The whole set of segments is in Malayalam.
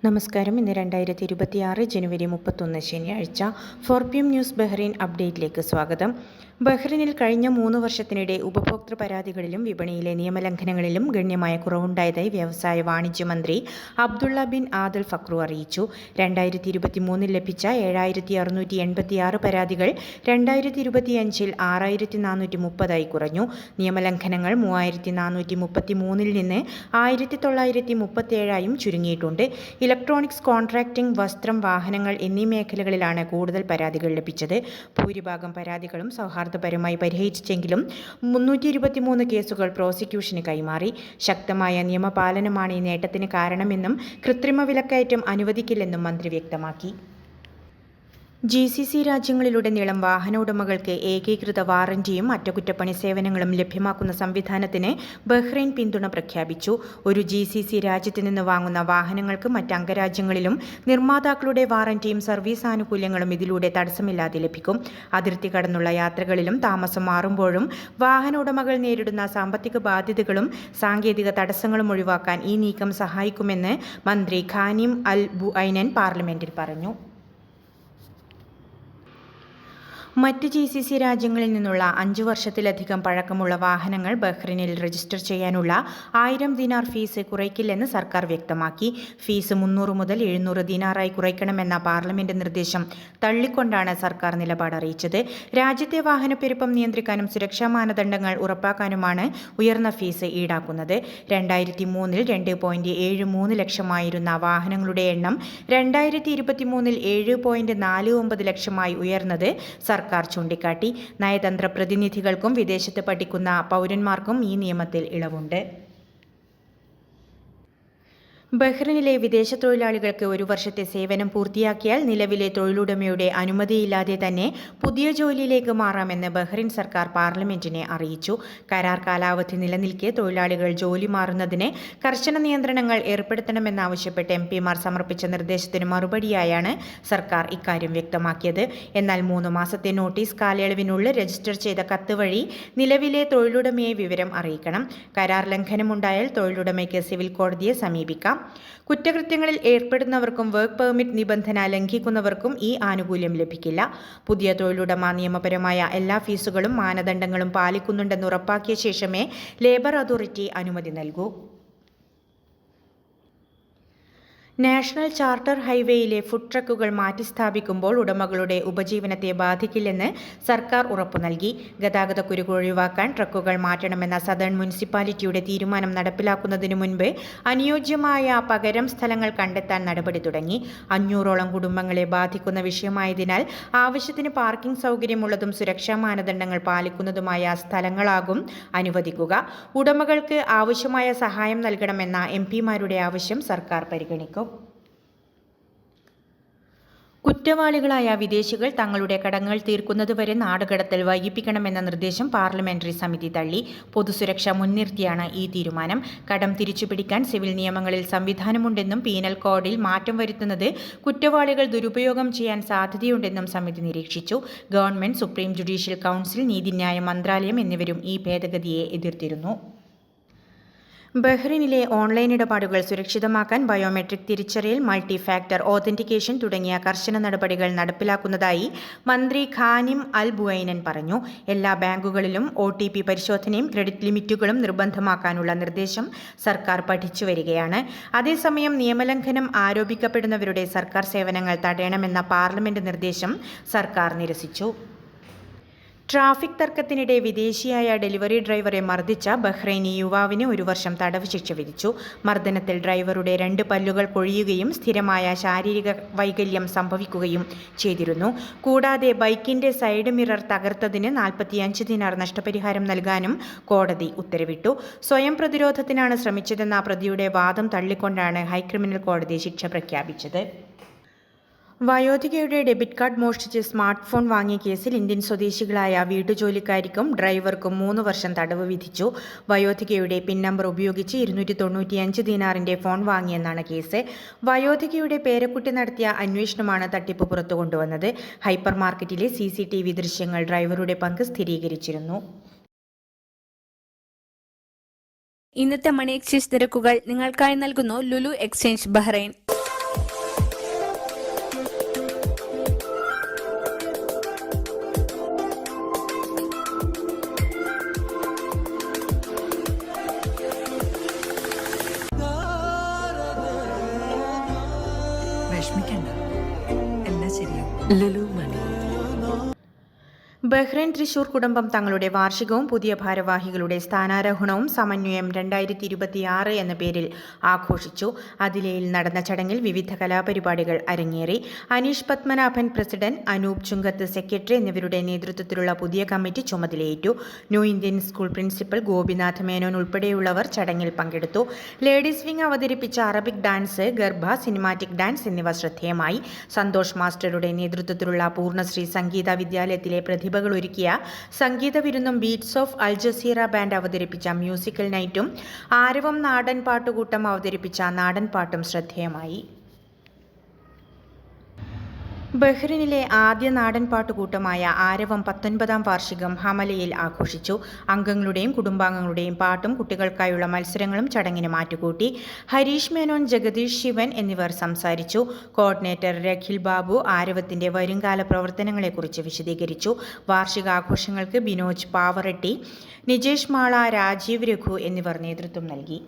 നമസ്കാരം. ഇന്ന് 2026 ജനുവരി 31 ശനിയാഴ്ച. 4PM ന്യൂസ് ബഹ്റൈൻ അപ്ഡേറ്റിലേക്ക് സ്വാഗതം. ബഹ്റൈനിൽ കഴിഞ്ഞ 3 വർഷത്തിനിടെ ഉപഭോക്തൃ പരാതികളിലും വിപണിയിലെ നിയമലംഘനങ്ങളിലും ഗണ്യമായ കുറവുണ്ടായതായി വ്യവസായ വാണിജ്യ മന്ത്രി അബ്ദുള്ള ബിൻ ആദൽ ഫക്രു അറിയിച്ചു. 2023 ലഭിച്ച 7686 പരാതികൾ 2025 6430 കുറഞ്ഞു. നിയമലംഘനങ്ങൾ 3433 നിന്ന് 1937 ചുരുങ്ങിയിട്ടുണ്ട്. ഇലക്ട്രോണിക്സ്, കോൺട്രാക്ടിംഗ്, വസ്ത്രം, വാഹനങ്ങൾ എന്നീ മേഖലകളിലാണ് കൂടുതൽ പരാതികൾ ലഭിച്ചത്. ഭൂരിഭാഗം പരാതികളും സൗഹാർദ്ദപരമായി പരിഹരിച്ചെങ്കിലും 323 കേസുകൾ പ്രോസിക്യൂഷന് കൈമാറി. ശക്തമായ നിയമപാലനമാണ് ഈ നേട്ടത്തിന് കാരണമെന്നും കൃത്രിമ വിലക്കയറ്റം അനുവദിക്കില്ലെന്നും മന്ത്രി വ്യക്തമാക്കി. GCC രാജ്യങ്ങളിലുടനീളം വാഹന ഉടമകൾക്ക് ഏകീകൃത വാറന്റിയും അറ്റകുറ്റപ്പണി സേവനങ്ങളും ലഭ്യമാക്കുന്ന സംവിധാനത്തിന് ബഹ്റൈൻ പിന്തുണ പ്രഖ്യാപിച്ചു. ഒരു GCC രാജ്യത്ത് നിന്ന് വാങ്ങുന്ന വാഹനങ്ങൾക്ക് മറ്റ് അംഗരാജ്യങ്ങളിലും നിർമ്മാതാക്കളുടെ വാറന്റിയും സർവീസ് ആനുകൂല്യങ്ങളും ഇതിലൂടെ തടസ്സമില്ലാതെ ലഭിക്കും. അതിർത്തി കടന്നുള്ള യാത്രകളിലും താമസം മാറുമ്പോഴും വാഹന ഉടമകൾ നേരിടുന്ന സാമ്പത്തിക ബാധ്യതകളും സാങ്കേതിക തടസ്സങ്ങളും ഒഴിവാക്കാൻ ഈ നീക്കം സഹായിക്കുമെന്ന് മന്ത്രി ഖാനിം അൽ ബുഐനൻ പാർലമെന്റിൽ പറഞ്ഞു. മറ്റ് GCC രാജ്യങ്ങളിൽ നിന്നുള്ള 5 വർഷത്തിലധികം പഴക്കമുള്ള വാഹനങ്ങൾ ബഹ്റൈനിൽ രജിസ്റ്റർ ചെയ്യാനുള്ള 1000 ദിനാർ ഫീസ് കുറയ്ക്കില്ലെന്ന് സർക്കാർ വ്യക്തമാക്കി. ഫീസ് 300 മുതൽ 700 ദിനാറായി കുറയ്ക്കണമെന്ന പാർലമെന്റ് നിർദ്ദേശം തള്ളിക്കൊണ്ടാണ് സർക്കാർ നിലപാട് അറിയിച്ചത്. രാജ്യത്തെ വാഹനപ്പെരുപ്പം നിയന്ത്രിക്കാനും സുരക്ഷാ മാനദണ്ഡങ്ങൾ ഉറപ്പാക്കാനുമാണ് ഉയർന്ന ഫീസ് ഈടാക്കുന്നത്. 2003 2.73 ലക്ഷമായിരുന്ന വാഹനങ്ങളുടെ എണ്ണം 2023 7.49 ലക്ഷമായി ഉയർന്നത് സർക്കാർ ചൂണ്ടിക്കാട്ടി. നയതന്ത്ര പ്രതിനിധികൾക്കും വിദേശത്ത് പഠിക്കുന്ന പൗരന്മാർക്കും ഈ നിയമത്തിൽ ഇളവുണ്ട്. ബഹ്റൈനിലെ വിദേശ തൊഴിലാളികൾക്ക് 1 വർഷത്തെ സേവനം പൂർത്തിയാക്കിയാൽ നിലവിലെ തൊഴിലുടമയുടെ അനുമതിയില്ലാതെ തന്നെ പുതിയ ജോലിയിലേക്ക് മാറാമെന്ന് ബഹ്റൈൻ സർക്കാർ പാർലമെന്റിനെ അറിയിച്ചു. കരാർ കാലാവധി നിലനിൽക്കെ തൊഴിലാളികൾ ജോലി മാറുന്നതിന് കർശന നിയന്ത്രണങ്ങൾ ഏർപ്പെടുത്തണമെന്നാവശ്യപ്പെട്ട് MPമാർ സമർപ്പിച്ച നിർദ്ദേശത്തിന് മറുപടിയായാണ് സർക്കാർ ഇക്കാര്യം വ്യക്തമാക്കിയത്. എന്നാൽ 3 മാസത്തെ നോട്ടീസ് കാലയളവിനുള്ളിൽ രജിസ്റ്റർ ചെയ്ത കത്ത് വഴി നിലവിലെ തൊഴിലുടമയെ വിവരം അറിയിക്കണം. കരാർ ലംഘനമുണ്ടായാൽ തൊഴിലുടമയ്ക്ക് സിവിൽ കോടതിയെ സമീപിക്കാം. കുറ്റകൃത്യങ്ങളിൽ ഏർപ്പെടുന്നവർക്കും വർക്ക് പെർമിറ്റ് നിബന്ധന ലംഘിക്കുന്നവർക്കും ഈ ആനുകൂല്യം ലഭിക്കില്ല. പുതിയ തൊഴിലുടമ നിയമപരമായ എല്ലാ ഫീസുകളും മാനദണ്ഡങ്ങളും പാലിക്കുന്നുണ്ടെന്ന് ഉറപ്പാക്കിയ ശേഷമേ ലേബർ അതോറിറ്റി അനുമതി നൽകൂ. നാഷണൽ ചാർട്ടർ ഹൈവേയിലെ ഫുഡ് ട്രക്കുകൾ മാറ്റിസ്ഥാപിക്കുമ്പോൾ ഉടമകളുടെ ഉപജീവനത്തെ ബാധിക്കില്ലെന്ന് സർക്കാർ ഉറപ്പു നൽകി. ഗതാഗതക്കുരുക്ക് ഒഴിവാക്കാൻ ട്രക്കുകൾ മാറ്റണമെന്ന സദേൺ മുനിസിപ്പാലിറ്റിയുടെ തീരുമാനം നടപ്പിലാക്കുന്നതിനു മുൻപ് അനുയോജ്യമായ പകരം സ്ഥലങ്ങൾ കണ്ടെത്താൻ നടപടി തുടങ്ങി. 500ഓളം കുടുംബങ്ങളെ ബാധിക്കുന്ന വിഷയമായതിനാൽ ആവശ്യത്തിന് പാർക്കിംഗ് സൗകര്യമുള്ളതും സുരക്ഷാ മാനദണ്ഡങ്ങൾ പാലിക്കുന്നതുമായ സ്ഥലങ്ങളാകും അനുവദിക്കുക. ഉടമകൾക്ക് ആവശ്യമായ സഹായം നൽകണമെന്ന MPമാരുടെ ആവശ്യം സർക്കാർ പരിഗണിക്കും. കുറ്റവാളികളായ വിദേശികൾ തങ്ങളുടെ കടങ്ങൾ തീർക്കുന്നതുവരെ നാടുകടത്തൽ വൈകിപ്പിക്കണമെന്ന നിർദ്ദേശം പാർലമെന്ററി സമിതി തള്ളി. പൊതുസുരക്ഷ മുൻനിർത്തിയാണ് ഈ തീരുമാനം. കടം തിരിച്ചുപിടിക്കാൻ സിവിൽ നിയമങ്ങളിൽ സംവിധാനമുണ്ടെന്നും പീനൽ കോഡിൽ മാറ്റം വരുത്തുന്നത് കുറ്റവാളികൾ ദുരുപയോഗം ചെയ്യാൻ സാധ്യതയുണ്ടെന്നും സമിതി നിരീക്ഷിച്ചു. ഗവൺമെന്റ്, സുപ്രീം ജുഡീഷ്യൽ കൗൺസിൽ, നീതിന്യായ മന്ത്രാലയം എന്നിവരും ഈ ഭേദഗതിയെ എതിർത്തിരുന്നു. ബഹ്റൈനിലെ ഓൺലൈൻ ഇടപാടുകൾ സുരക്ഷിതമാക്കാൻ ബയോമെട്രിക് തിരിച്ചറിയൽ, മൾട്ടി ഫാക്ടർ ഓതന്റിക്കേഷൻ തുടങ്ങിയ കർശന നടപടികൾ നടപ്പിലാക്കുന്നതായി മന്ത്രി ഖാനിം അൽ ബുഐനൻ പറഞ്ഞു. എല്ലാ ബാങ്കുകളിലും OTP പരിശോധനയും ക്രെഡിറ്റ് ലിമിറ്റുകളും നിർബന്ധമാക്കാനുള്ള നിർദ്ദേശം സർക്കാർ പഠിച്ചു വരികയാണ്. അതേസമയം നിയമലംഘനം ആരോപിക്കപ്പെടുന്നവരുടെ സർക്കാർ സേവനങ്ങൾ തടയണമെന്ന പാർലമെന്റ് നിർദ്ദേശം സർക്കാർ നിരസിച്ചു. ട്രാഫിക് തർക്കത്തിനിടെ വിദേശിയായ ഡെലിവറി ഡ്രൈവറെ മർദ്ദിച്ച ബഹ്റൈനി യുവാവിന് 1 വർഷം തടവ് ശിക്ഷ വിധിച്ചു. മർദ്ദനത്തിൽ ഡ്രൈവറുടെ 2 പല്ലുകൾ കൊഴിയുകയും സ്ഥിരമായ ശാരീരിക വൈകല്യം സംഭവിക്കുകയും ചെയ്തിരുന്നു. കൂടാതെ ബൈക്കിന്റെ സൈഡ് മിറർ തകർത്തതിന് 45 ദിനാർ നഷ്ടപരിഹാരം നൽകാനും കോടതി ഉത്തരവിട്ടു. സ്വയം പ്രതിരോധത്തിനാണ് ശ്രമിച്ചതെന്ന പ്രതിയുടെ വാദം തള്ളിക്കൊണ്ടാണ് ഹൈക്രിമിനൽ കോടതി ശിക്ഷ പ്രഖ്യാപിച്ചത്. വയോധികയുടെ ഡെബിറ്റ് കാർഡ് മോഷ്ടിച്ച് സ്മാർട്ട് ഫോൺ വാങ്ങിയ കേസിൽ ഇന്ത്യൻ സ്വദേശികളായ വീട്ടുജോലിക്കാരിക്കും ഡ്രൈവർക്കും 3 വർഷം തടവ് വിധിച്ചു. വയോധികയുടെ പിൻ നമ്പർ ഉപയോഗിച്ച് 295 ദിനാറിന്റെ ഫോൺ വാങ്ങിയെന്നാണ് കേസ്. വയോധികയുടെ പേരക്കുട്ടി നടത്തിയ അന്വേഷണമാണ് തട്ടിപ്പ് പുറത്തുകൊണ്ടുവന്നത്. ഹൈപ്പർ മാർക്കറ്റിലെ CCTV ദൃശ്യങ്ങൾ ഡ്രൈവറുടെ പങ്ക് സ്ഥിരീകരിച്ചിരുന്നു. ഇന്നത്തെ മണി എക്സ്ചേഞ്ച് നിരക്കുകൾ നിങ്ങൾക്കായി നൽകുന്നു Lulu exchange Bahrain. Lulu Money. Bahrain Thrissur കുടുംബം തങ്ങളുടെ വാർഷികവും പുതിയ ഭാരവാഹികളുടെ സ്ഥാനാരോഹണവും സമന്വയം 2026 എന്ന പേരിൽ ആഘോഷിച്ചു. അതിലയിൽ നടന്ന ചടങ്ങിൽ വിവിധ കലാപരിപാടികൾ അരങ്ങേറി. അനീഷ് പത്മനാഭൻ പ്രസിഡന്റ്, അനൂപ് ചുങ്കത്ത് സെക്രട്ടറി എന്നിവരുടെ നേതൃത്വത്തിലുള്ള പുതിയ കമ്മിറ്റി ചുമതലയേറ്റു. New Indian school principal Gopinath Menon ഉൾപ്പെടെയുള്ളവർ ചടങ്ങിൽ പങ്കെടുത്തു. ലേഡീസ് വിംഗ് അവതരിപ്പിച്ച Arabic dance, garba, cinematic dance എന്നിവ ശ്രദ്ധേയമായി. സന്തോഷ് മാസ്റ്ററുടെ നേതൃത്വത്തിലുള്ള പൂർണ്ണശ്രീ സംഗീത വിദ്യാലയത്തിലെ ഒരുക്കിയ സംഗീത വിരുന്നും beats of Al Jazeera band അവതരിപ്പിച്ച മ്യൂസിക്കൽ നൈറ്റും ആരവം നാടൻ പാട്ടുകൂട്ടം അവതരിപ്പിച്ച നാടൻ പാട്ടും ശ്രദ്ധേയമായി. ബഹ്റിനിലെ ആദ്യ നാടൻ പാട്ടുകൂട്ടമായ ആരവം 19ാം വാർഷികം ഹമലയിൽ ആഘോഷിച്ചു. അംഗങ്ങളുടെയും കുടുംബാംഗങ്ങളുടെയും പാട്ടും കുട്ടികൾക്കായുള്ള മത്സരങ്ങളും ചടങ്ങിന് മാറ്റുകൂട്ടി. ഹരീഷ് മേനോൻ, ജഗദീഷ് ശിവൻ എന്നിവർ സംസാരിച്ചു. കോർഡിനേറ്റർ രഖിൽ ബാബു ആരവത്തിന്റെ വരുംകാല പ്രവർത്തനങ്ങളെക്കുറിച്ച് വിശദീകരിച്ചു. വാർഷികാഘോഷങ്ങൾക്ക് ബിനോജ് പാവറട്ടി, നിജേഷ് മാള, രാജീവ് രഘു എന്നിവർ നേതൃത്വം നൽകി.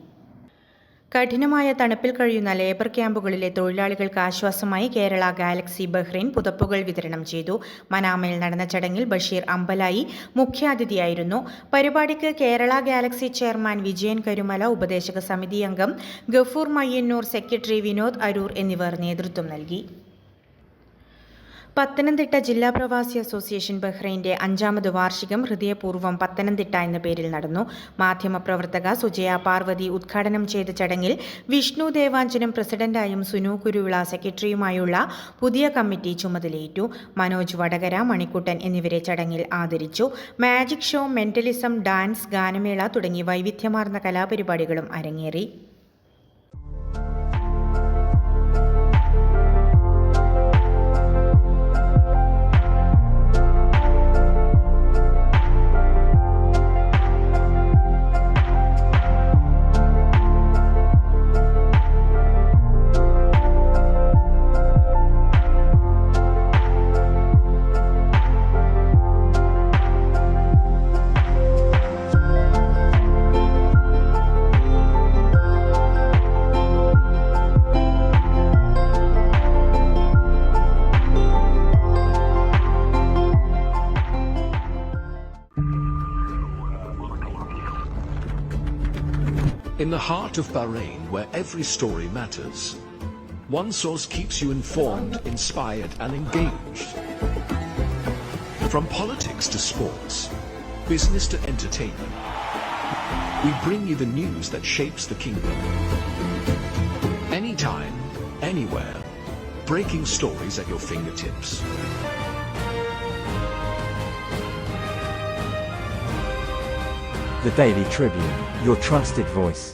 കഠിനമായ തണുപ്പിൽ കഴിയുന്ന ലേബർ ക്യാമ്പുകളിലെ തൊഴിലാളികൾക്ക് ആശ്വാസമായി കേരള ഗാലക്സി ബഹ്റൈൻ പുതപ്പുകൾ വിതരണം ചെയ്തു. മനാമയിൽ നടന്ന ചടങ്ങിൽ ബഷീർ അമ്പലായി മുഖ്യാതിഥിയായിരുന്നു. പരിപാടിക്ക് കേരള ഗാലക്സി ചെയർമാൻ വിജയൻ കരുമല, ഉപദേശക സമിതി അംഗം ഗഫൂർ മയ്യന്നൂർ, സെക്രട്ടറി വിനോദ് അരൂർ എന്നിവർ നേതൃത്വം നൽകി. പത്തനംതിട്ട ജില്ലാ പ്രവാസി അസോസിയേഷൻ ബഹ്റൈൻ്റെ 5ാമത് വാർഷികം ഹൃദയപൂർവ്വം പത്തനംതിട്ട എന്ന പേരിൽ നടന്നു. മാധ്യമപ്രവർത്തക സുജയ പാർവതി ഉദ്ഘാടനം ചെയ്ത ചടങ്ങിൽ വിഷ്ണു ദേവാഞ്ജനം പ്രസിഡന്റായും സുനു കുരുവിള സെക്രട്ടറിയുമായുള്ള പുതിയ കമ്മിറ്റി ചുമതലയേറ്റു. മനോജ് വടകര, മണിക്കുട്ടൻ എന്നിവരെ ചടങ്ങിൽ ആദരിച്ചു. മാജിക് ഷോ, മെന്റലിസം, ഡാൻസ്, ഗാനമേള തുടങ്ങി വൈവിധ്യമാർന്ന കലാപരിപാടികളും അരങ്ങേറി. In the heart of Bahrain, where every story matters, one source keeps you informed, inspired and engaged. From politics to sports, business to entertainment, we bring you the news that shapes the kingdom. Anytime, anywhere, breaking stories at your fingertips. The Daily Tribune, your trusted voice.